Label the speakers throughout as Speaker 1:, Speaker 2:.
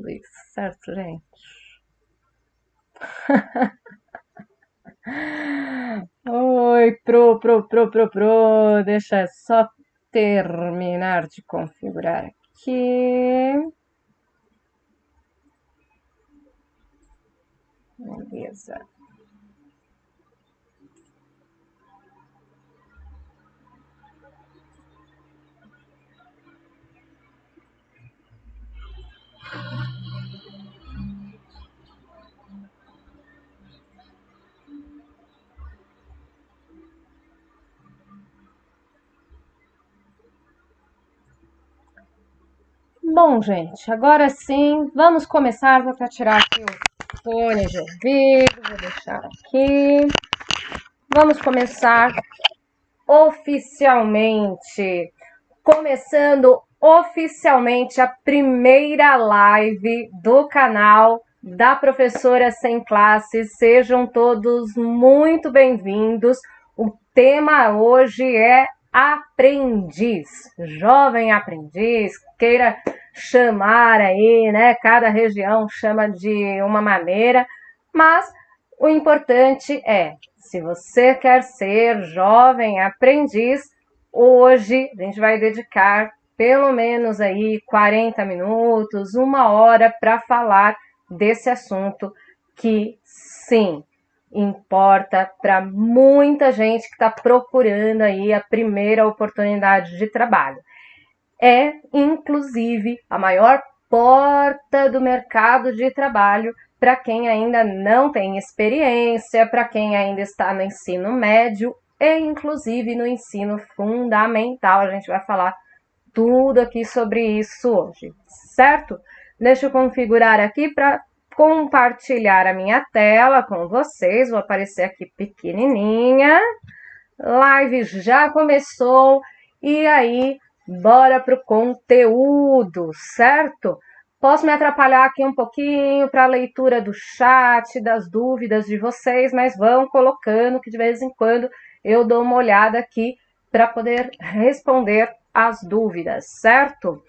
Speaker 1: tudo isso, certo, gente? Oi, pro. Deixa eu só terminar de configurar aqui. Beleza. Bom, gente, agora sim, vamos começar. Vou até tirar aqui o fone de ouvido, vou deixar aqui. Vamos começar oficialmente. Começando oficialmente a primeira live do canal da Professora Sem Classe. Sejam todos muito bem-vindos. O tema hoje é aprendiz, jovem aprendiz, queira chamar aí, né? Cada região chama de uma maneira, mas o importante é, se você quer ser jovem aprendiz, hoje a gente vai dedicar pelo menos aí 40 minutos, 1 hora para falar desse assunto que sim importa para muita gente que está procurando aí a primeira oportunidade de trabalho. É, inclusive, a maior porta do mercado de trabalho para quem ainda não tem experiência, para quem ainda está no ensino médio e, inclusive, no ensino fundamental. A gente vai falar tudo aqui sobre isso hoje, certo? Deixa eu configurar aqui para compartilhar a minha tela com vocês. Vou aparecer aqui pequenininha. Live já começou e aí bora pro conteúdo, certo? Posso me atrapalhar aqui um pouquinho para a leitura do chat, das dúvidas de vocês, mas vão colocando que de vez em quando eu dou uma olhada aqui para poder responder as dúvidas, certo?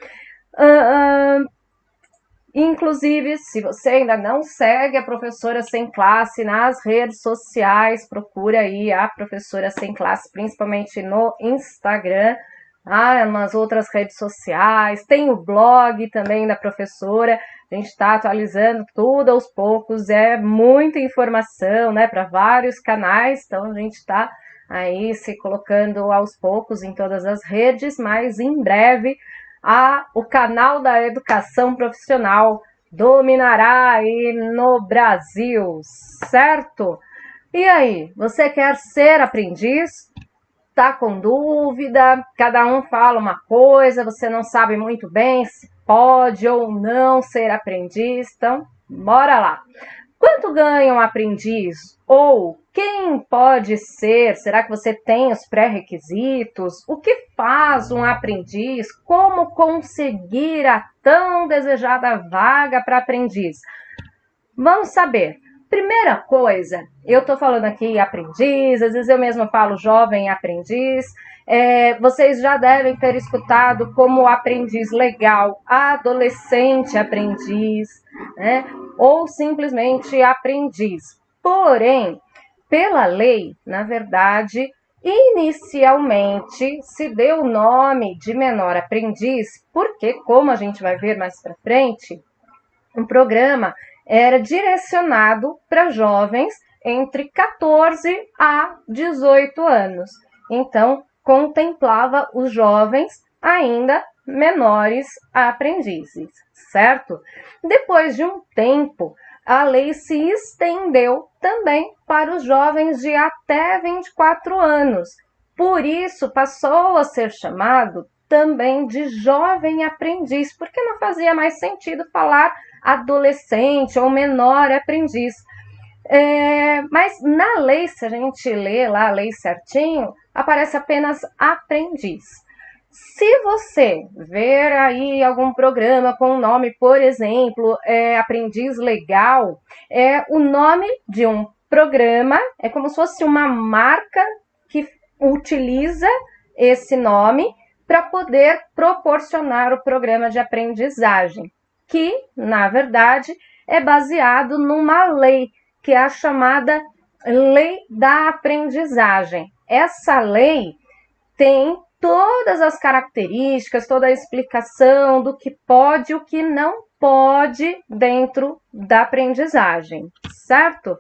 Speaker 1: Inclusive, se você ainda não segue a Professora Sem Classe nas redes sociais, procura aí a Professora Sem Classe, principalmente no Instagram, umas outras redes sociais, tem o blog também da professora, a gente está atualizando tudo aos poucos, é muita informação, né, para vários canais, então a gente está aí se colocando aos poucos em todas as redes, mas em breve o canal da educação profissional dominará aí no Brasil, certo? E aí, você quer ser aprendiz? Tá com dúvida? Cada um fala uma coisa, você não sabe muito bem se pode ou não ser aprendiz, então bora lá. Quanto ganha um aprendiz? Ou quem pode ser? Será que você tem os pré-requisitos? O que faz um aprendiz? Como conseguir a tão desejada vaga para aprendiz? Vamos saber. Primeira coisa, eu estou falando aqui aprendiz, às vezes eu mesma falo jovem aprendiz. Vocês já devem ter escutado como aprendiz legal, adolescente aprendiz, né? Ou simplesmente aprendiz. Porém, pela lei, na verdade, inicialmente se deu o nome de menor aprendiz, porque, como a gente vai ver mais para frente, o programa era direcionado para jovens entre 14 a 18 anos. Então, contemplava os jovens ainda menores aprendizes, certo? Depois de um tempo, a lei se estendeu também para os jovens de até 24 anos. Por isso, passou a ser chamado também de jovem aprendiz, porque não fazia mais sentido falar adolescente ou menor aprendiz. Mas na lei, se a gente lê lá a lei certinho, aparece apenas aprendiz. Se você ver aí algum programa com o nome, por exemplo, aprendiz legal, é o nome de um programa, é como se fosse uma marca que utiliza esse nome para poder proporcionar o programa de aprendizagem. que, na verdade, é baseado numa lei, que é a chamada Lei da Aprendizagem. Essa lei tem todas as características, toda a explicação do que pode e o que não pode dentro da aprendizagem, certo?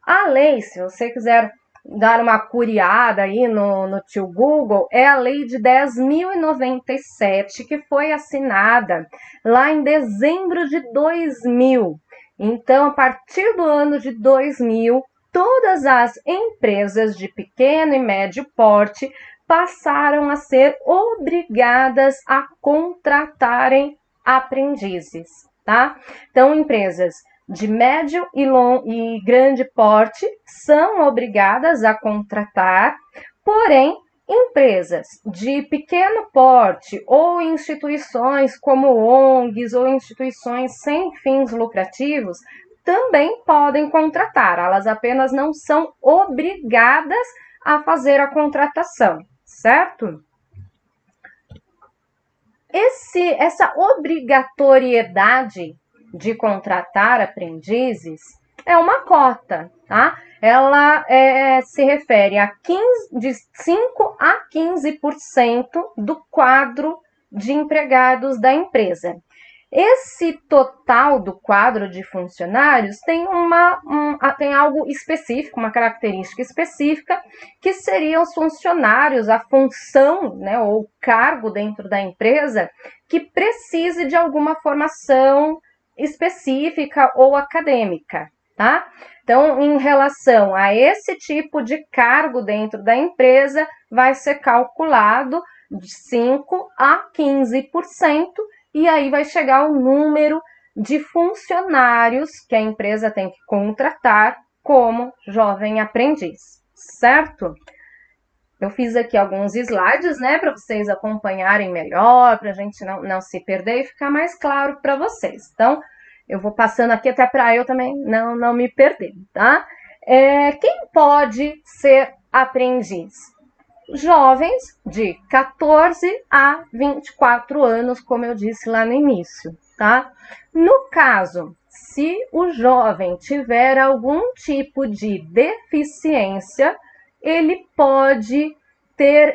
Speaker 1: A lei, se você quiser dar uma curiada aí no tio Google, é a lei de 10.097, que foi assinada lá em dezembro de 2000. Então, a partir do ano de 2000, todas as empresas de pequeno e médio porte passaram a ser obrigadas a contratarem aprendizes, tá? Então, empresas de médio e grande porte são obrigadas a contratar, porém, empresas de pequeno porte ou instituições como ONGs ou instituições sem fins lucrativos também podem contratar, elas apenas não são obrigadas a fazer a contratação, certo? Essa obrigatoriedade de contratar aprendizes é uma cota, tá? Ela se refere a de 5 a 15% do quadro de empregados da empresa. Esse total do quadro de funcionários tem algo específico, uma característica específica, que seriam os funcionários, a função, né, ou cargo dentro da empresa, que precise de alguma formação específica ou acadêmica, tá? Então, em relação a esse tipo de cargo dentro da empresa, vai ser calculado de 5 a 15%, e aí vai chegar o número de funcionários que a empresa tem que contratar como jovem aprendiz, certo? Eu fiz aqui alguns slides, né, para vocês acompanharem melhor, para a gente não se perder e ficar mais claro para vocês. Então, eu vou passando aqui até para eu também não me perder, tá? Quem pode ser aprendiz? Jovens de 14 a 24 anos, como eu disse lá no início, tá? No caso, se o jovem tiver algum tipo de deficiência, ele pode ter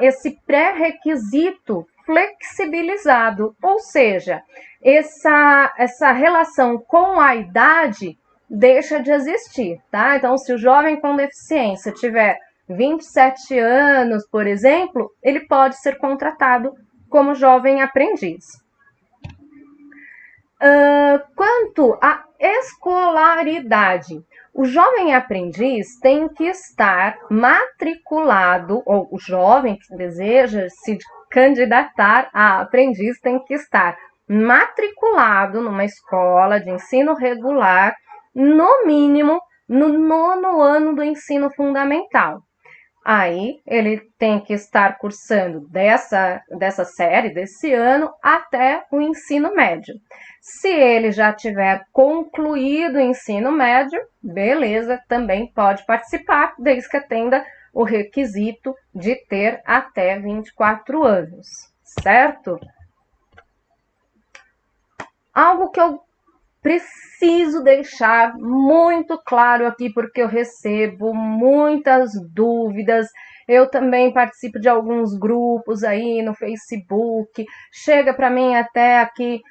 Speaker 1: esse pré-requisito flexibilizado, ou seja, essa relação com a idade deixa de existir, tá? Então, se o jovem com deficiência tiver 27 anos, por exemplo, ele pode ser contratado como jovem aprendiz. Quanto à escolaridade, o jovem aprendiz tem que estar matriculado, ou o jovem que deseja se candidatar a aprendiz tem que estar matriculado numa escola de ensino regular, no mínimo no 9º ano do ensino fundamental. Aí ele tem que estar cursando dessa série, desse ano, até o ensino médio. Se ele já tiver concluído o ensino médio, beleza, também pode participar, desde que atenda o requisito de ter até 24 anos, certo? Algo que eu preciso deixar muito claro aqui, porque eu recebo muitas dúvidas. Eu também participo de alguns grupos aí no Facebook. Chega para mim até aqui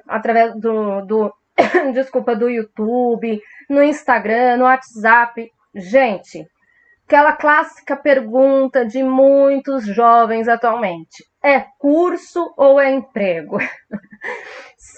Speaker 1: através do YouTube, no Instagram, no WhatsApp. Gente, aquela clássica pergunta de muitos jovens atualmente: é curso ou é emprego?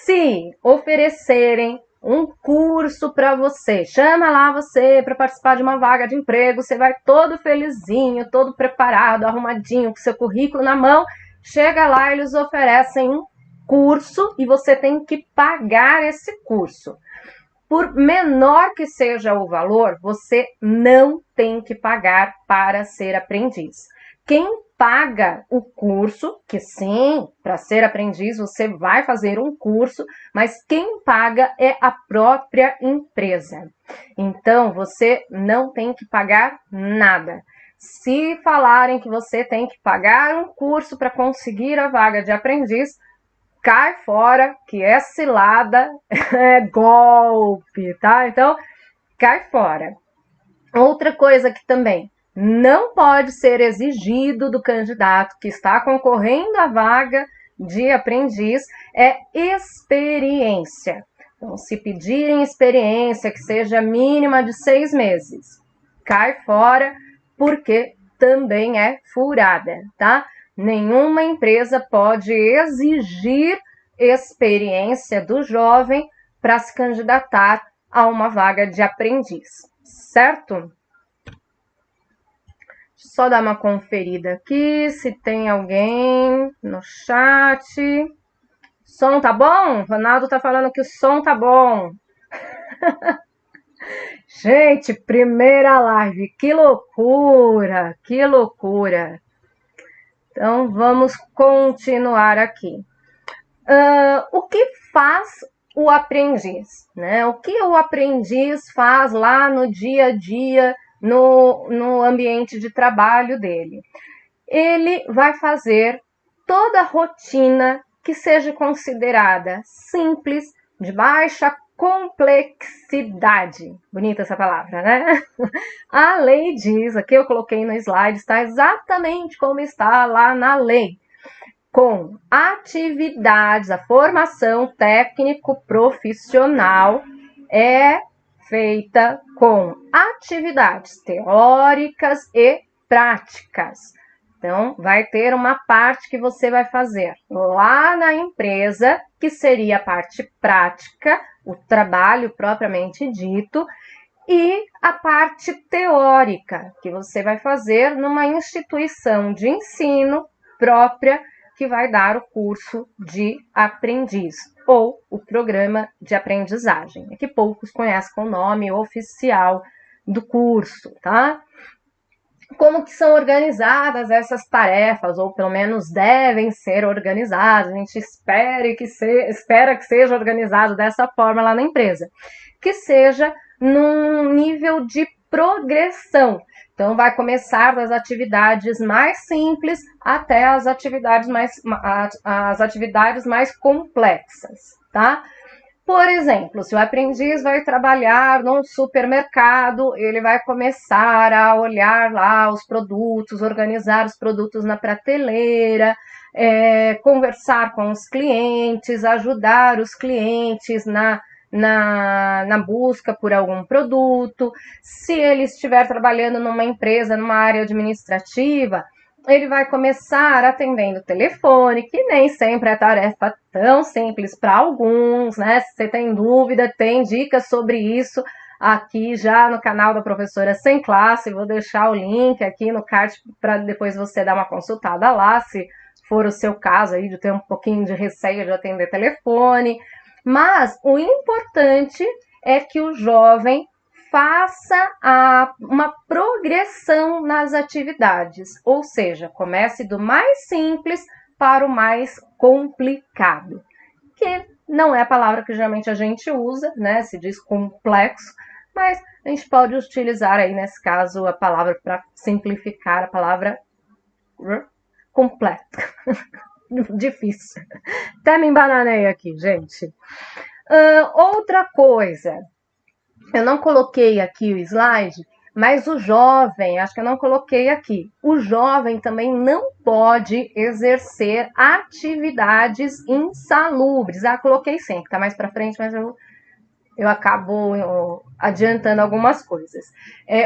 Speaker 1: Se oferecerem um curso para você, chama lá você para participar de uma vaga de emprego, você vai todo felizinho, todo preparado, arrumadinho, com seu currículo na mão, chega lá, eles oferecem um curso e você tem que pagar esse curso. Por menor que seja o valor, você não tem que pagar para ser aprendiz. Quem paga o curso, que sim, para ser aprendiz você vai fazer um curso, mas quem paga é a própria empresa. Então, você não tem que pagar nada. Se falarem que você tem que pagar um curso para conseguir a vaga de aprendiz, cai fora, que é cilada, é golpe, tá? Então, cai fora. Outra coisa que também não pode ser exigido do candidato que está concorrendo à vaga de aprendiz é experiência. Então, se pedirem experiência que seja mínima de 6 meses, cai fora, porque também é furada, tá? Nenhuma empresa pode exigir experiência do jovem para se candidatar a uma vaga de aprendiz, certo? Só dar uma conferida aqui, se tem alguém no chat. Som tá bom? Ronaldo tá falando que o som tá bom. Gente, primeira live, que loucura, que loucura. Então, vamos continuar aqui. O que faz o aprendiz, né? O que o aprendiz faz lá no dia a dia, no ambiente de trabalho dele? Ele vai fazer toda a rotina que seja considerada simples, de baixa complexidade. Bonita essa palavra, né? A lei diz, aqui eu coloquei no slide, está exatamente como está lá na lei. Com atividades, a formação técnico-profissional é feita com atividades teóricas e práticas. Então, vai ter uma parte que você vai fazer lá na empresa, que seria a parte prática, o trabalho propriamente dito, e a parte teórica, que você vai fazer numa instituição de ensino própria, que vai dar o curso de aprendiz, ou o programa de aprendizagem, que poucos conhecem com o nome oficial do curso, tá? Como que são organizadas essas tarefas, ou pelo menos devem ser organizadas, a gente espera que seja organizado dessa forma lá na empresa, que seja num nível de progressão. Então, vai começar das atividades mais simples até as atividades mais complexas, tá? Por exemplo, se o aprendiz vai trabalhar num supermercado, ele vai começar a olhar lá os produtos, organizar os produtos na prateleira, conversar com os clientes, ajudar os clientes na busca por algum produto. Se ele estiver trabalhando numa empresa, numa área administrativa, ele vai começar atendendo o telefone, que nem sempre é tarefa tão simples para alguns, né? Se você tem dúvida, tem dicas sobre isso aqui já no canal da Professora Sem Classe. Vou deixar o link aqui no card para depois você dar uma consultada lá, se for o seu caso aí de ter um pouquinho de receio de atender telefone. Mas o importante é que o jovem faça uma progressão nas atividades, ou seja, comece do mais simples para o mais complicado, que não é a palavra que geralmente a gente usa, né? Se diz complexo, mas a gente pode utilizar aí nesse caso a palavra para simplificar, a palavra completo. Difícil. Até me embananei aqui, gente. Outra coisa, eu não coloquei aqui o slide, mas o jovem, acho que eu não coloquei aqui, o jovem também não pode exercer atividades insalubres. Coloquei sim, que tá mais para frente, mas eu acabo adiantando algumas coisas.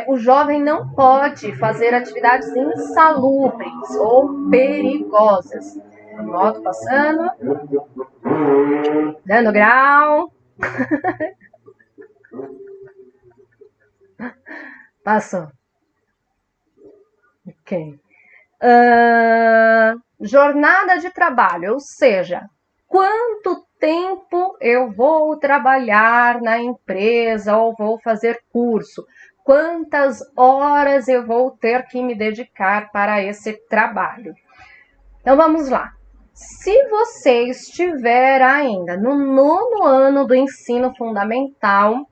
Speaker 1: O jovem não pode fazer atividades insalubres ou perigosas. Moto passando, dando grau. Passou. Ok. Jornada de trabalho, ou seja, quanto tempo eu vou trabalhar na empresa ou vou fazer curso? Quantas horas eu vou ter que me dedicar para esse trabalho? Então, vamos lá. Se você estiver ainda no 9º ano do ensino fundamental,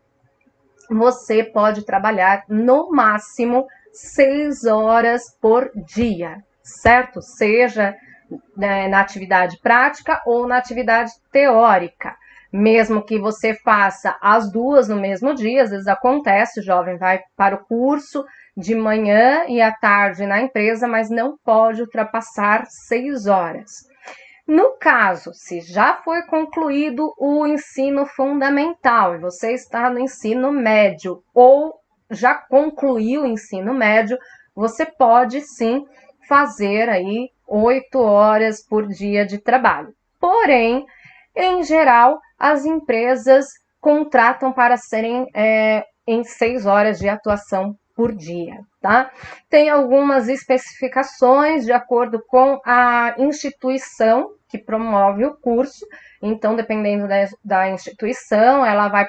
Speaker 1: você pode trabalhar no máximo 6 horas por dia, certo? Seja né, na atividade prática ou na atividade teórica. Mesmo que você faça as duas no mesmo dia, às vezes acontece, o jovem vai para o curso de manhã e à tarde na empresa, mas não pode ultrapassar 6 horas. No caso, se já foi concluído o ensino fundamental e você está no ensino médio ou já concluiu o ensino médio, você pode sim fazer aí 8 horas por dia de trabalho. Porém, em geral, as empresas contratam para serem em 6 horas de atuação por dia, tá? Tem algumas especificações de acordo com a instituição que promove o curso, então, dependendo da instituição, ela vai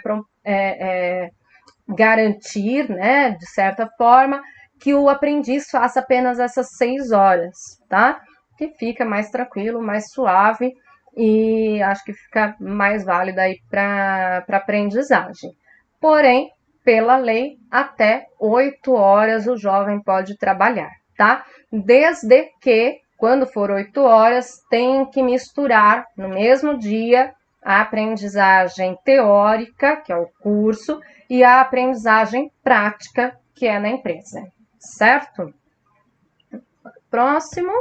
Speaker 1: garantir, né, de certa forma, que o aprendiz faça apenas essas 6 horas, tá? Que fica mais tranquilo, mais suave, e acho que fica mais válido aí para aprendizagem. Porém, pela lei, até 8 horas o jovem pode trabalhar, tá? Desde que, quando for 8 horas, tem que misturar no mesmo dia a aprendizagem teórica, que é o curso, e a aprendizagem prática, que é na empresa, certo? Próximo.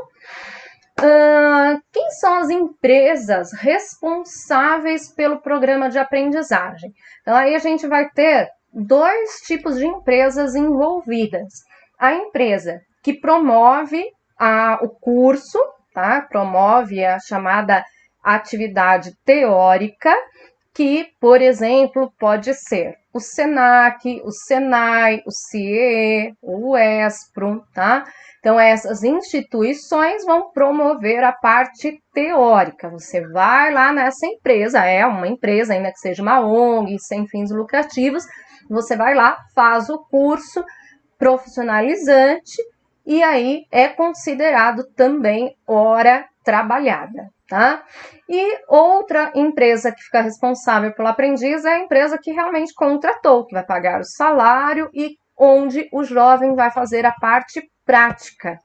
Speaker 1: Quem são as empresas responsáveis pelo programa de aprendizagem? Então, aí a gente vai ter 2 tipos de empresas envolvidas. A empresa que promove o curso, tá? Promove a chamada atividade teórica, que, por exemplo, pode ser o SENAC, o SENAI, o CIEE, o ESPRO, tá? Então, essas instituições vão promover a parte teórica. Você vai lá nessa empresa, é uma empresa, ainda que seja uma ONG, sem fins lucrativos, você vai lá, faz o curso profissionalizante e aí é considerado também hora trabalhada, tá? E outra empresa que fica responsável pelo aprendiz é a empresa que realmente contratou, que vai pagar o salário e onde o jovem vai fazer a parte prática,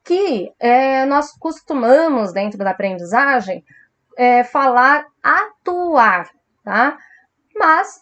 Speaker 1: que nós costumamos, dentro da aprendizagem, falar atuar, tá? Mas,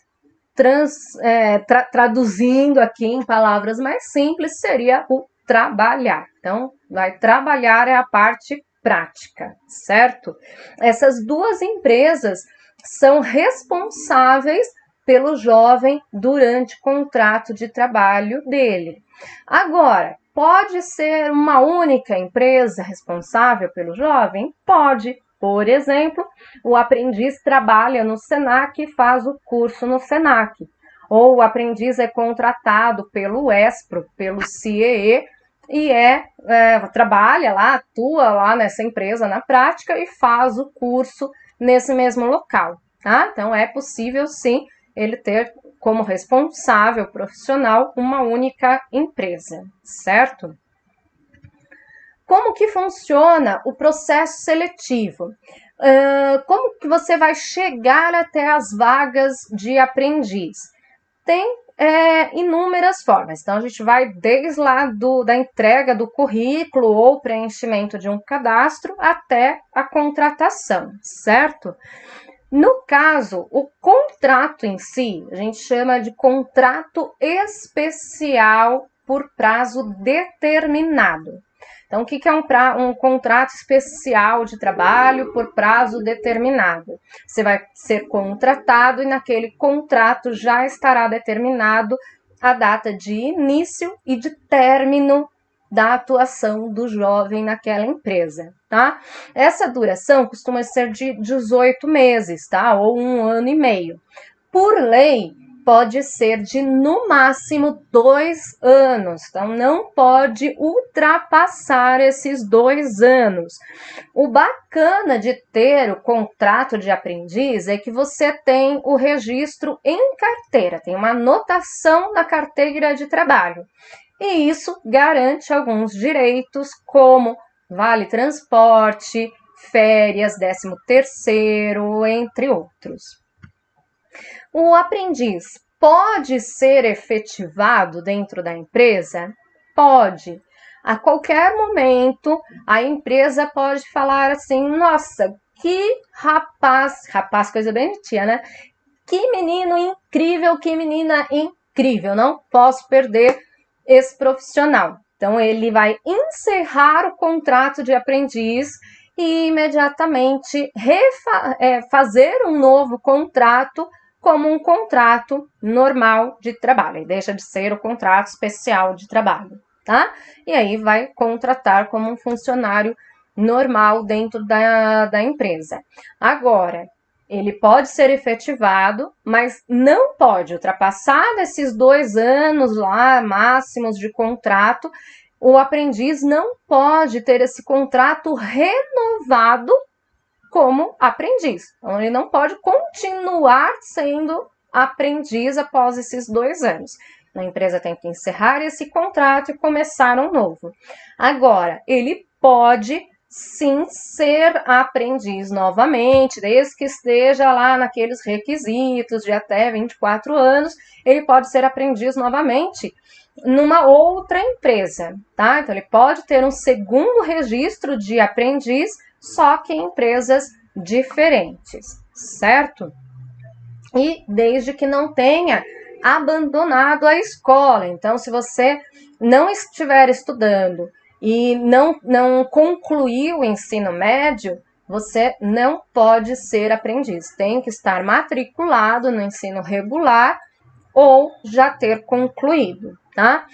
Speaker 1: traduzindo aqui em palavras mais simples, seria o trabalhar. Então, vai trabalhar é a parte prática, certo? Essas 2 empresas são responsáveis pelo jovem durante o contrato de trabalho dele. Agora, pode ser uma única empresa responsável pelo jovem? Pode. Por exemplo, o aprendiz trabalha no SENAC e faz o curso no SENAC. Ou o aprendiz é contratado pelo ESPRO, pelo CIEE, e trabalha lá, atua lá nessa empresa na prática e faz o curso nesse mesmo local, tá? Então, é possível, sim, ele ter como responsável profissional uma única empresa, certo? Como que funciona o processo seletivo? Como que você vai chegar até as vagas de aprendiz? Tem inúmeras formas. Então, a gente vai desde lá da entrega do currículo ou preenchimento de um cadastro até a contratação, certo? No caso, o contrato em si, a gente chama de contrato especial por prazo determinado. Então, o que é um contrato especial de trabalho por prazo determinado? Você vai ser contratado e naquele contrato já estará determinado a data de início e de término da atuação do jovem naquela empresa, tá? Essa duração costuma ser de 18 meses, tá? Ou 1 ano e meio. Por lei, pode ser de, no máximo, 2 anos. Então, não pode ultrapassar esses 2 anos. O bacana de ter o contrato de aprendiz é que você tem o registro em carteira, tem uma anotação na carteira de trabalho. E isso garante alguns direitos, como vale transporte, férias, 13º, entre outros. O aprendiz pode ser efetivado dentro da empresa? Pode. A qualquer momento, a empresa pode falar assim, nossa, que rapaz, coisa bem tia, né? Que menino incrível, que menina incrível, não posso perder esse profissional. Então, ele vai encerrar o contrato de aprendiz e imediatamente fazer um novo contrato como um contrato normal de trabalho. E deixa de ser o contrato especial de trabalho, tá? E aí vai contratar como um funcionário normal dentro da empresa. Agora, ele pode ser efetivado, mas não pode ultrapassar esses 2 anos lá máximos de contrato. O aprendiz não pode ter esse contrato renovado como aprendiz. Então, ele não pode continuar sendo aprendiz após esses 2 anos. A empresa tem que encerrar esse contrato e começar um novo. Agora, ele pode sim ser aprendiz novamente, desde que esteja lá naqueles requisitos de até 24 anos, ele pode ser aprendiz novamente numa outra empresa, tá? Então, ele pode ter um segundo registro de aprendiz, só que em empresas diferentes, certo? E desde que não tenha abandonado a escola. Então, se você não estiver estudando e não concluiu o ensino médio, você não pode ser aprendiz. Tem que estar matriculado no ensino regular ou já ter concluído, tá?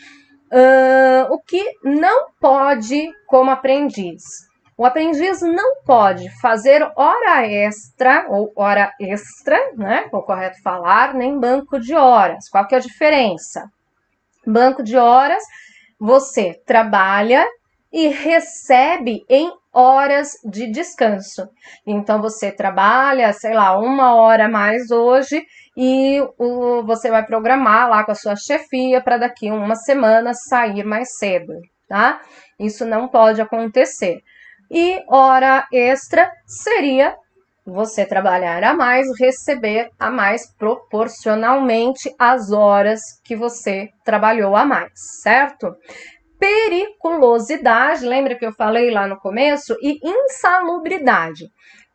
Speaker 1: O que não pode como aprendiz? O aprendiz não pode fazer hora extra, ou hora extra, né? É o correto falar, nem banco de horas. Qual que é a diferença? Banco de horas, você trabalha e recebe em horas de descanso. Então, você trabalha, sei lá, 1 hora a mais hoje e você vai programar lá com a sua chefia para daqui 1 semana sair mais cedo, tá? Isso não pode acontecer. E hora extra seria você trabalhar a mais, receber a mais proporcionalmente às horas que você trabalhou a mais, certo? Periculosidade, lembra que eu falei lá no começo? E insalubridade.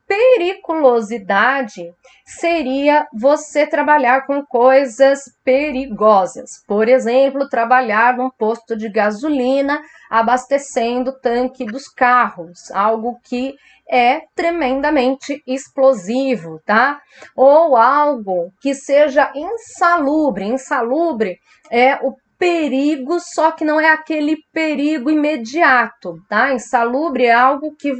Speaker 1: Periculosidade seria você trabalhar com coisas perigosas. Por exemplo, trabalhar num posto de gasolina abastecendo o tanque dos carros, algo que é tremendamente explosivo, tá? Ou algo que seja insalubre. Insalubre é o perigo, só que não é aquele perigo imediato, tá? Insalubre é algo que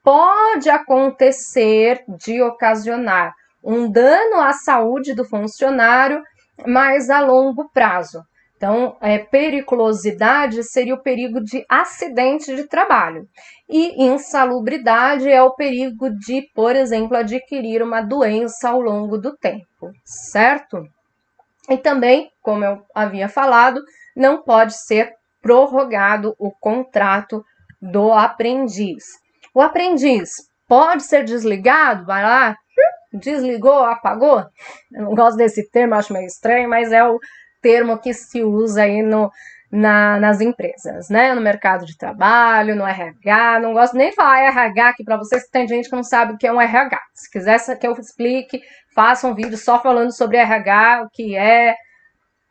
Speaker 1: pode acontecer de ocasionar um dano à saúde do funcionário, mas a longo prazo. Então, periculosidade seria o perigo de acidente de trabalho. E insalubridade é o perigo de, por exemplo, adquirir uma doença ao longo do tempo, certo? E também, como eu havia falado, não pode ser prorrogado o contrato do aprendiz. O aprendiz pode ser desligado, vai lá, desligou, apagou. Eu não gosto desse termo, acho meio estranho, mas é o termo que se usa aí nas empresas, né? No mercado de trabalho, no RH. Não gosto nem de falar RH aqui para vocês, que tem gente que não sabe o que é um RH. Se quiser que eu explique, faça um vídeo só falando sobre RH, o que é,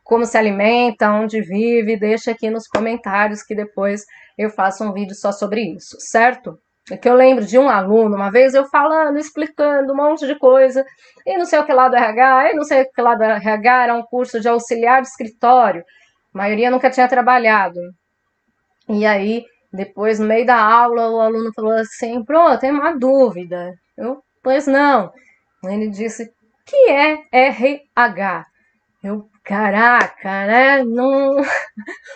Speaker 1: como se alimenta, onde vive, deixa aqui nos comentários que depois eu faço um vídeo só sobre isso, certo? É que eu lembro de um aluno, uma vez eu falando, explicando um monte de coisa, e não sei o que lá do RH, e não sei o que lá do RH, era um curso de auxiliar de escritório, a maioria nunca tinha trabalhado. E aí, depois, no meio da aula, o aluno falou assim, pronto, tem uma dúvida. Pois não. Ele disse, que é RH? Caraca, né? Não...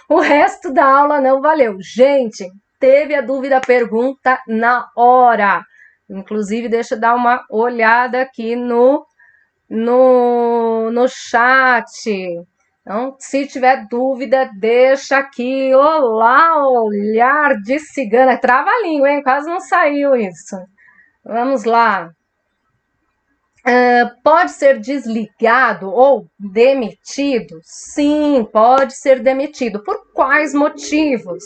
Speaker 1: O resto da aula não valeu. Gente, teve a dúvida, pergunta na hora. Inclusive, deixa eu dar uma olhada aqui no chat. Então, se tiver dúvida, deixa aqui. Olá, olhar de cigana. Trava a língua, hein? Quase não saiu isso. Vamos lá. Pode ser desligado ou demitido? Sim, pode ser demitido. Por quais motivos?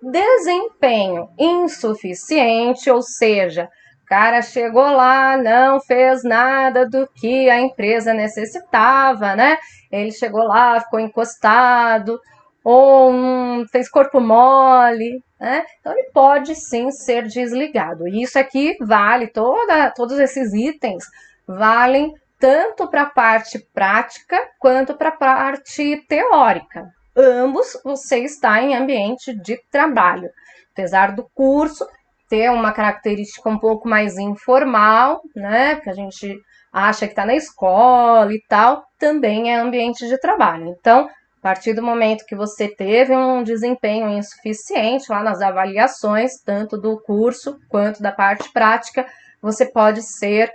Speaker 1: Desempenho insuficiente, ou seja, o cara chegou lá, não fez nada do que a empresa necessitava, né? Ele chegou lá, ficou encostado, ou fez corpo mole, né? Então ele pode sim ser desligado. E isso aqui vale, todos esses itens valem tanto para a parte prática quanto para a parte teórica. Ambos você está em ambiente de trabalho. Apesar do curso ter uma característica um pouco mais informal, né? Que a gente acha que está na escola e tal, também é ambiente de trabalho. Então, a partir do momento que você teve um desempenho insuficiente lá nas avaliações, tanto do curso quanto da parte prática, você pode ser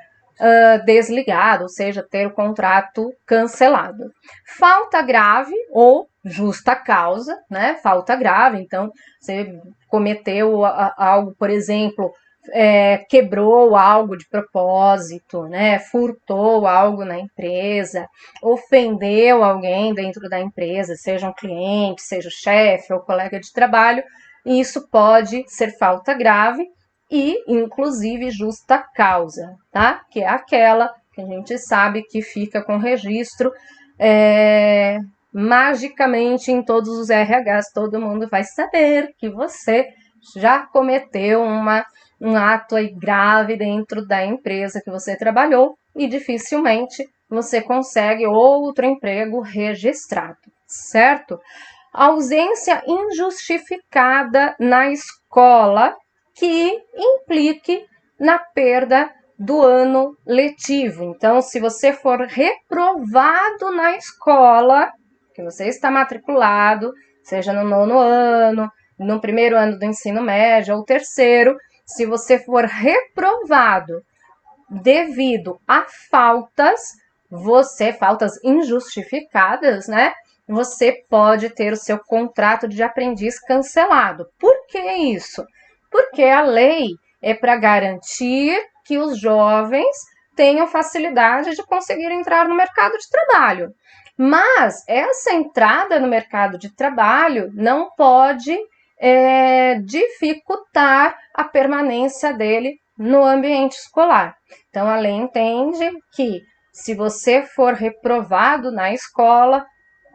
Speaker 1: desligado, ou seja, ter o contrato cancelado. Falta grave ou justa causa, né? Falta grave, então você cometeu algo, por exemplo, quebrou algo de propósito, né? Furtou algo na empresa, ofendeu alguém dentro da empresa, seja um cliente, seja o chefe ou colega de trabalho, isso pode ser falta grave e, inclusive, justa causa, tá? Que é aquela que a gente sabe que fica com registro magicamente em todos os RHs, todo mundo vai saber que você já cometeu um ato aí grave dentro da empresa que você trabalhou e dificilmente você consegue outro emprego registrado, certo? Ausência injustificada na escola que implique na perda do ano letivo. Então, se você for reprovado na escola, que você está matriculado, seja no 9º ano, no 1º ano do ensino médio ou 3º, se você for reprovado devido a faltas injustificadas, né? Você pode ter o seu contrato de aprendiz cancelado. Por que isso? Porque a lei é para garantir que os jovens tenham facilidade de conseguir entrar no mercado de trabalho. Mas essa entrada no mercado de trabalho não pode dificultar a permanência dele no ambiente escolar. Então, a lei entende que se você for reprovado na escola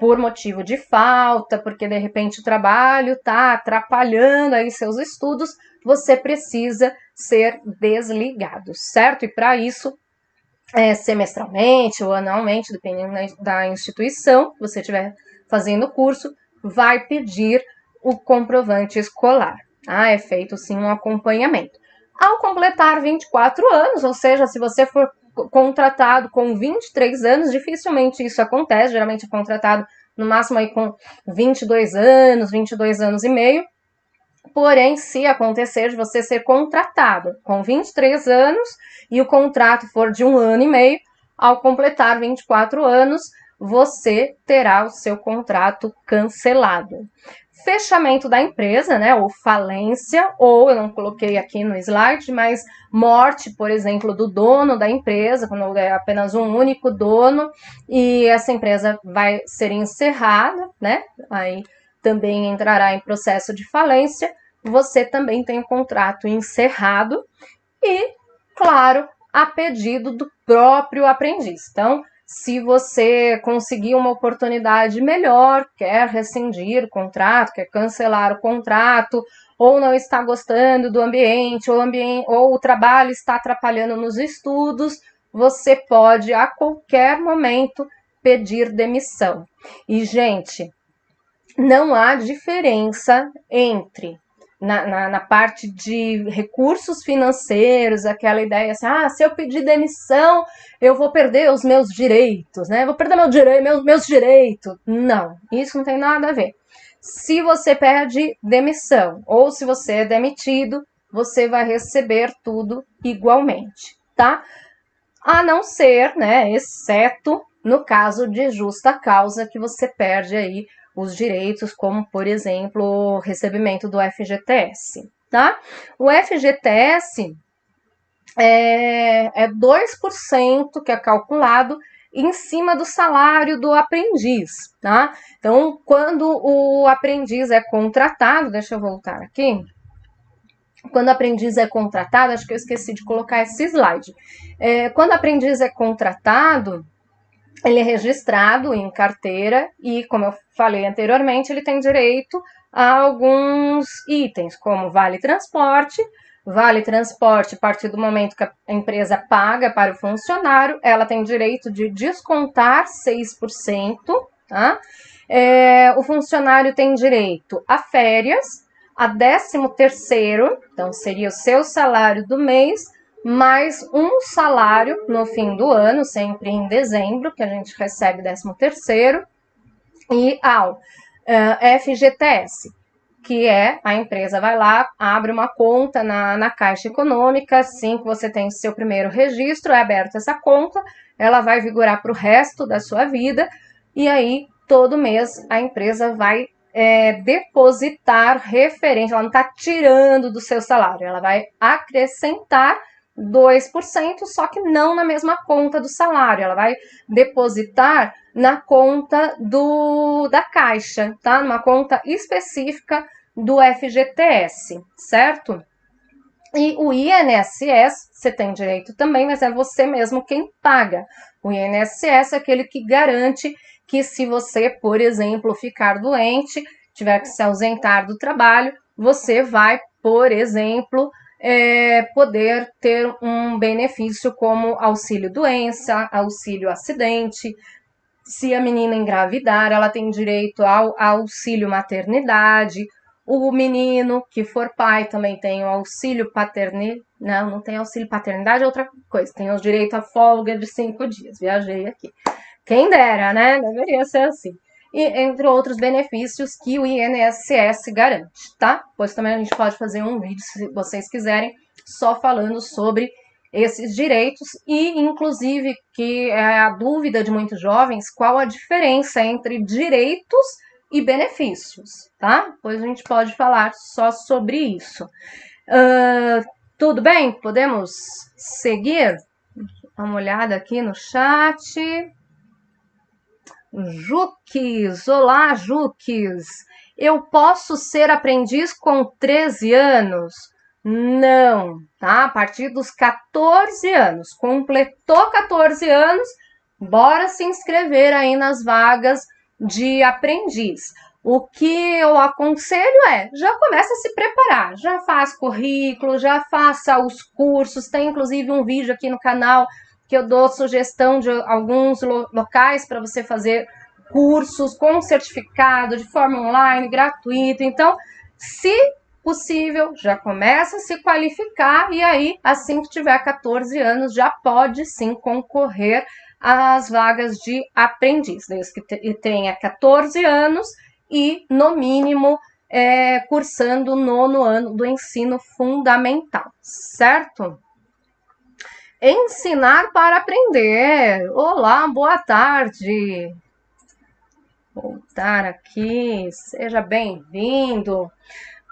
Speaker 1: por motivo de falta, porque de repente o trabalho está atrapalhando aí seus estudos, você precisa ser desligado, certo? E para isso, semestralmente ou anualmente, dependendo da instituição que você estiver fazendo o curso, vai pedir o comprovante escolar. É feito sim um acompanhamento. Ao completar 24 anos, ou seja, se você for contratado com 23 anos, dificilmente isso acontece, geralmente é contratado no máximo aí com 22 anos e meio. Porém, se acontecer de você ser contratado com 23 anos e o contrato for de 1 ano e meio, ao completar 24 anos, você terá o seu contrato cancelado. Fechamento da empresa, né, ou falência, ou eu não coloquei aqui no slide, mas morte, por exemplo, do dono da empresa, quando é apenas um único dono, e essa empresa vai ser encerrada, né, aí também entrará em processo de falência, você também tem o contrato encerrado e, claro, a pedido do próprio aprendiz. Então, se você conseguir uma oportunidade melhor, quer rescindir o contrato, quer cancelar o contrato, ou não está gostando do ambiente, ou o trabalho está atrapalhando nos estudos, você pode a qualquer momento pedir demissão. E, gente, não há diferença entre na parte de recursos financeiros, aquela ideia assim, se eu pedir demissão, eu vou perder os meus direitos, né? Vou perder meus direitos. Não, isso não tem nada a ver. Se você pede demissão ou se você é demitido, você vai receber tudo igualmente, tá? A não ser, né, exceto no caso de justa causa, que você perde aí os direitos, como, por exemplo, o recebimento do FGTS, tá? O FGTS, é 2% que é calculado em cima do salário do aprendiz, tá? Então, quando o aprendiz é contratado, deixa eu voltar aqui. Quando o aprendiz é contratado, acho que eu esqueci de colocar esse slide. Quando o aprendiz é contratado, ele é registrado em carteira e, como eu falei anteriormente, ele tem direito a alguns itens, como vale transporte. Vale transporte, a partir do momento que a empresa paga para o funcionário, ela tem direito de descontar 6%, tá? O funcionário tem direito a férias, a 13º, então seria o seu salário do mês, mais um salário no fim do ano, sempre em dezembro, que a gente recebe 13º, e ao FGTS, que é a empresa vai lá, abre uma conta na Caixa Econômica, assim que você tem o seu primeiro registro, é aberta essa conta, ela vai vigorar para o resto da sua vida, e aí todo mês a empresa vai depositar referente, ela não está tirando do seu salário, ela vai acrescentar 2%, só que não na mesma conta do salário, ela vai depositar na conta da Caixa, tá? Numa conta específica do FGTS, certo? E o INSS, você tem direito também, mas é você mesmo quem paga. O INSS é aquele que garante que se você, por exemplo, ficar doente, tiver que se ausentar do trabalho, você vai, por exemplo, poder ter um benefício como auxílio doença, auxílio acidente. Se a menina engravidar, ela tem direito ao auxílio maternidade. O menino que for pai também tem o auxílio paternidade. Não tem auxílio paternidade, é outra coisa. Tem o direito à folga de 5 dias. Viajei aqui. Quem dera, né? Deveria ser assim. E entre outros benefícios que o INSS garante, tá? Pois também a gente pode fazer um vídeo, se vocês quiserem, só falando sobre esses direitos e, inclusive, que é a dúvida de muitos jovens, qual a diferença entre direitos e benefícios, tá? Pois a gente pode falar só sobre isso. Tudo bem? Podemos seguir? Dá uma olhada aqui no chat. Juques, olá Juques, eu posso ser aprendiz com 13 anos? Não, tá? A partir dos 14 anos, completou 14 anos, bora se inscrever aí nas vagas de aprendiz. O que eu aconselho já começa a se preparar, já faz currículo, já faça os cursos, tem inclusive um vídeo aqui no canal que eu dou sugestão de alguns locais para você fazer cursos com certificado, de forma online, gratuito. Então, se possível, já começa a se qualificar e aí, assim que tiver 14 anos, já pode sim concorrer às vagas de aprendiz, desde que tenha 14 anos e, no mínimo, cursando o 9º ano do ensino fundamental, certo? Ensinar para aprender. Olá, boa tarde. Voltar aqui, seja bem-vindo.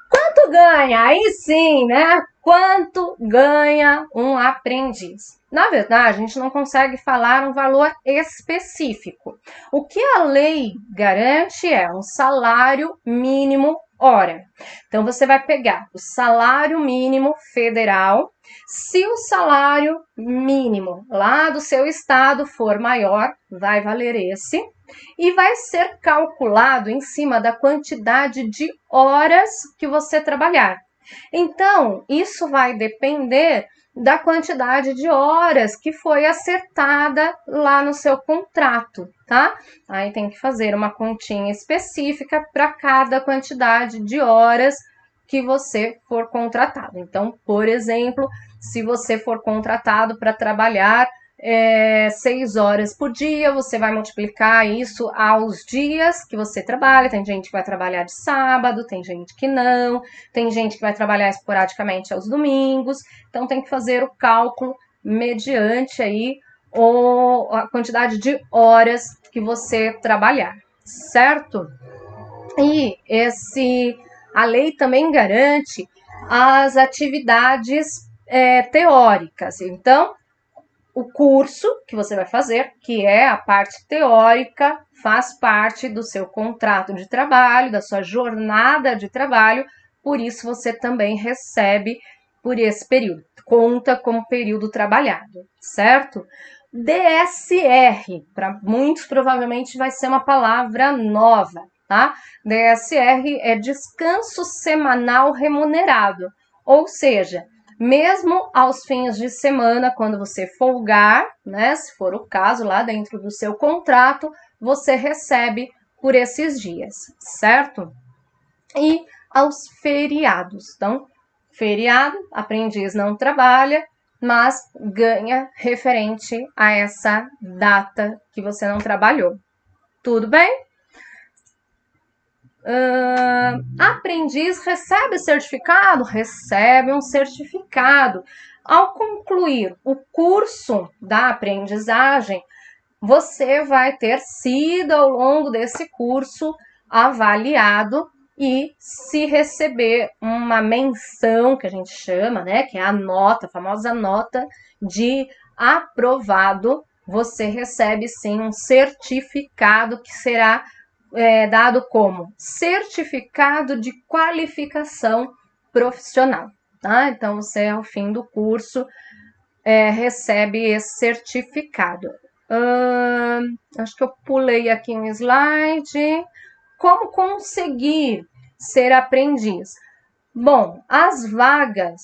Speaker 1: Quanto ganha? Aí sim, né? Quanto ganha um aprendiz? Na verdade, a gente não consegue falar um valor específico. O que a lei garante é um salário mínimo hora. Então, você vai pegar o salário mínimo federal. Se o salário mínimo lá do seu estado for maior, vai valer esse. E vai ser calculado em cima da quantidade de horas que você trabalhar. Então, isso vai depender da quantidade de horas que foi acertada lá no seu contrato, tá? Aí tem que fazer uma continha específica para cada quantidade de horas que você for contratado. Então, por exemplo, se você for contratado para trabalhar 6 horas por dia, você vai multiplicar isso aos dias que você trabalha. Tem gente que vai trabalhar de sábado, tem gente que não, tem gente que vai trabalhar esporadicamente aos domingos, então tem que fazer o cálculo mediante aí a quantidade de horas que você trabalhar, certo? E a lei também garante as atividades teóricas. Então, o curso que você vai fazer, que é a parte teórica, faz parte do seu contrato de trabalho, da sua jornada de trabalho, por isso você também recebe por esse período, conta como período trabalhado, certo? DSR, para muitos provavelmente vai ser uma palavra nova, tá? DSR é descanso semanal remunerado, ou seja, mesmo aos fins de semana, quando você folgar, né, se for o caso, lá dentro do seu contrato, você recebe por esses dias, certo? E aos feriados. Então, feriado, aprendiz não trabalha, mas ganha referente a essa data que você não trabalhou. Tudo bem? Aprendiz recebe certificado? Recebe um certificado. Ao concluir o curso da aprendizagem, você vai ter sido ao longo desse curso avaliado e se receber uma menção, que a gente chama, né, que é a nota, a famosa nota de aprovado, você recebe sim um certificado que será dado como certificado de qualificação profissional, tá? Então, você, ao fim do curso, recebe esse certificado. Acho que eu pulei aqui um slide. Como conseguir ser aprendiz? Bom, as vagas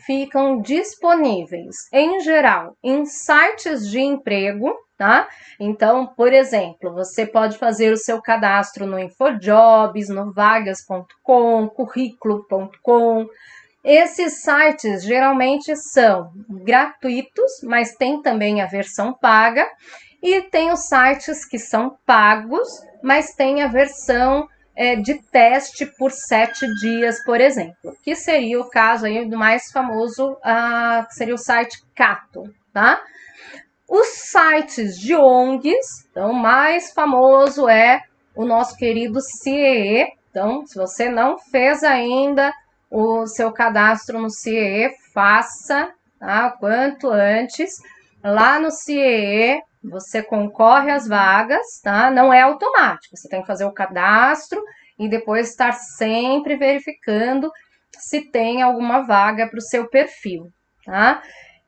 Speaker 1: ficam disponíveis, em geral, em sites de emprego, tá? Então, por exemplo, você pode fazer o seu cadastro no InfoJobs, no vagas.com, currículo.com. Esses sites geralmente são gratuitos, mas tem também a versão paga, e tem os sites que são pagos, mas tem a versão de teste por 7 dias, por exemplo, que seria o caso aí do mais famoso, que seria o site Cato, tá? Os sites de ONGs, então o mais famoso é o nosso querido CIEE. Então, se você não fez ainda o seu cadastro no CIEE, faça, tá? Quanto antes. Lá no CIEE, você concorre às vagas, tá? Não é automático, você tem que fazer o cadastro e depois estar sempre verificando se tem alguma vaga para o seu perfil, tá?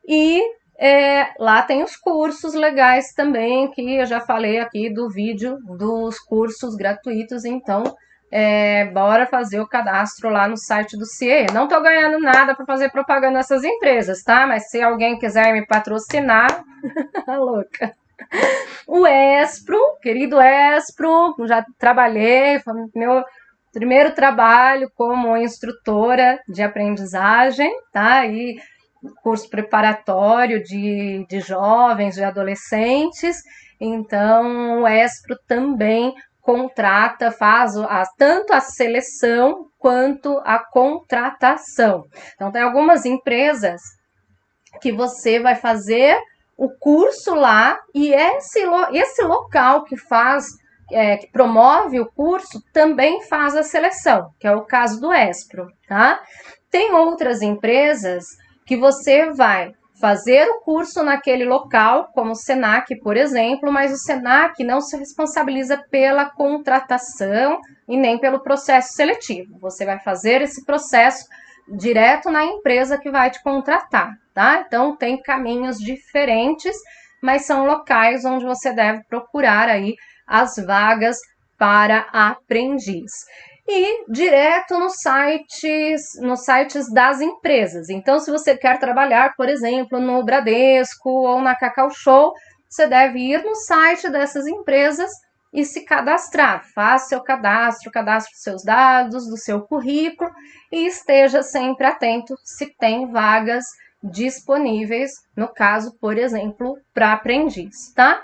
Speaker 1: E lá tem os cursos legais também, que eu já falei aqui do vídeo dos cursos gratuitos, então bora fazer o cadastro lá no site do CIE. Não tô ganhando nada para fazer propaganda nessas empresas, tá? Mas se alguém quiser me patrocinar, tá louca. O Espro, querido Espro, já trabalhei, foi meu primeiro trabalho como instrutora de aprendizagem, tá? E curso preparatório de jovens, de adolescentes. Então, o Espro também contrata, faz tanto a seleção quanto a contratação. Então, tem algumas empresas que você vai fazer o curso lá e esse local que faz, que promove o curso, também faz a seleção, que é o caso do Espro, tá? Tem outras empresas que você vai fazer o curso naquele local, como o Senac, por exemplo, mas o Senac não se responsabiliza pela contratação e nem pelo processo seletivo. Você vai fazer esse processo direto na empresa que vai te contratar, tá? Então, tem caminhos diferentes, mas são locais onde você deve procurar aí as vagas para aprendiz. E direto nos sites das empresas. Então, se você quer trabalhar, por exemplo, no Bradesco ou na Cacau Show, você deve ir no site dessas empresas e se cadastrar. Faça seu cadastro seus dados, do seu currículo e esteja sempre atento se tem vagas disponíveis, no caso, por exemplo, para aprendiz, tá?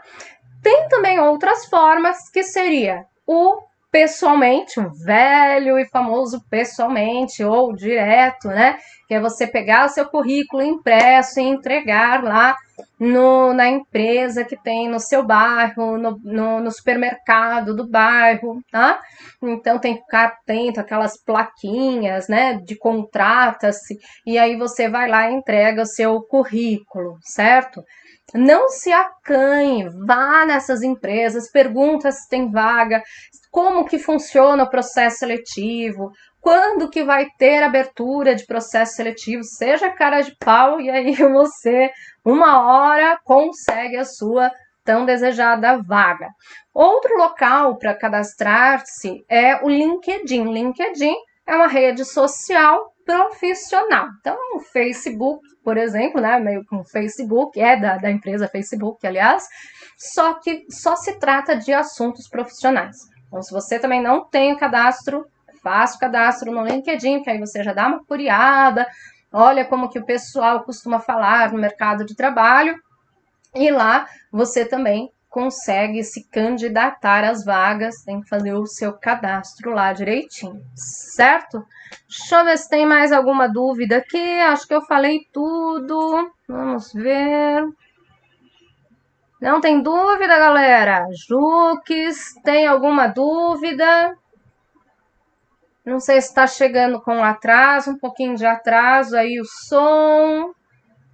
Speaker 1: Tem também outras formas, que seria o pessoalmente, um velho e famoso pessoalmente ou direto, né? Que é você pegar o seu currículo impresso e entregar lá na empresa que tem no seu bairro, no supermercado do bairro, tá? Então tem que ficar atento àquelas plaquinhas, né? De contrata-se, e aí você vai lá e entrega o seu currículo, certo? Não se acanhe, vá nessas empresas, pergunta se tem vaga, como que funciona o processo seletivo, quando que vai ter abertura de processo seletivo, seja cara de pau, e aí você, uma hora, consegue a sua tão desejada vaga. Outro local para cadastrar-se é o LinkedIn. LinkedIn é uma rede social profissional. Então, o Facebook, por exemplo, né, meio que um Facebook, é da empresa Facebook, aliás, só que só se trata de assuntos profissionais. Então, se você também não tem o cadastro, faça o cadastro no LinkedIn, que aí você já dá uma curiada, olha como que o pessoal costuma falar no mercado de trabalho, e lá você também consegue se candidatar às vagas, tem que fazer o seu cadastro lá direitinho, certo? Deixa eu ver se tem mais alguma dúvida aqui, acho que eu falei tudo, vamos ver. Não tem dúvida, galera? Jux, tem alguma dúvida? Não sei se está chegando com atraso, um pouquinho de atraso aí o som.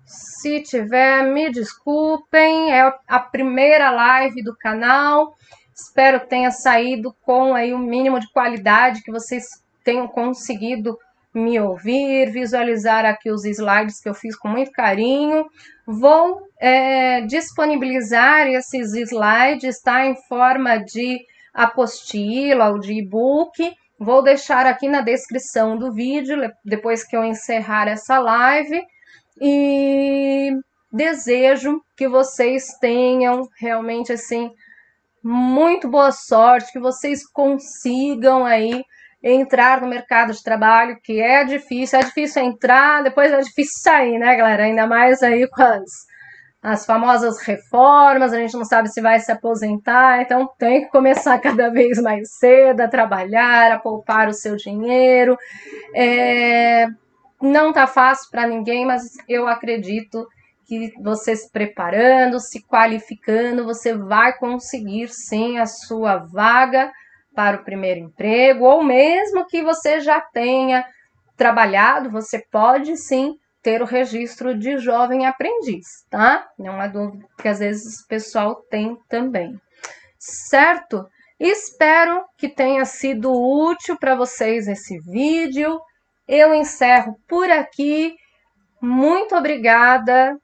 Speaker 1: Se tiver, me desculpem, é a primeira live do canal. Espero que tenha saído com aí o mínimo de qualidade, que vocês tenham conseguido me ouvir, visualizar aqui os slides que eu fiz com muito carinho. Vou disponibilizar esses slides, tá, em forma de apostila ou de e-book. Vou deixar aqui na descrição do vídeo, depois que eu encerrar essa live. E desejo que vocês tenham realmente, assim, muito boa sorte, que vocês consigam aí entrar no mercado de trabalho, que é difícil entrar, depois é difícil sair, né, galera? Ainda mais aí com as famosas reformas, a gente não sabe se vai se aposentar, então tem que começar cada vez mais cedo a trabalhar, a poupar o seu dinheiro. Não tá fácil para ninguém, mas eu acredito que você se preparando, se qualificando, você vai conseguir sim a sua vaga para o primeiro emprego, ou mesmo que você já tenha trabalhado, você pode sim ter o registro de jovem aprendiz, tá? Não há dúvida que às vezes o pessoal tem também, certo? Espero que tenha sido útil para vocês esse vídeo. Eu encerro por aqui. Muito obrigada.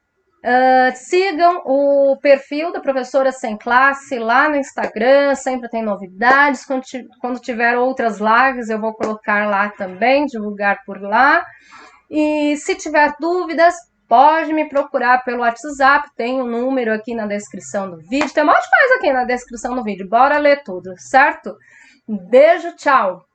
Speaker 1: Sigam o perfil da Professora Sem Classe lá no Instagram, sempre tem novidades. Quando tiver outras lives, eu vou colocar lá também, divulgar por lá. E se tiver dúvidas, pode me procurar pelo WhatsApp, tem o número aqui na descrição do vídeo. Tem um monte de coisa aqui na descrição do vídeo, bora ler tudo, certo? Beijo, tchau!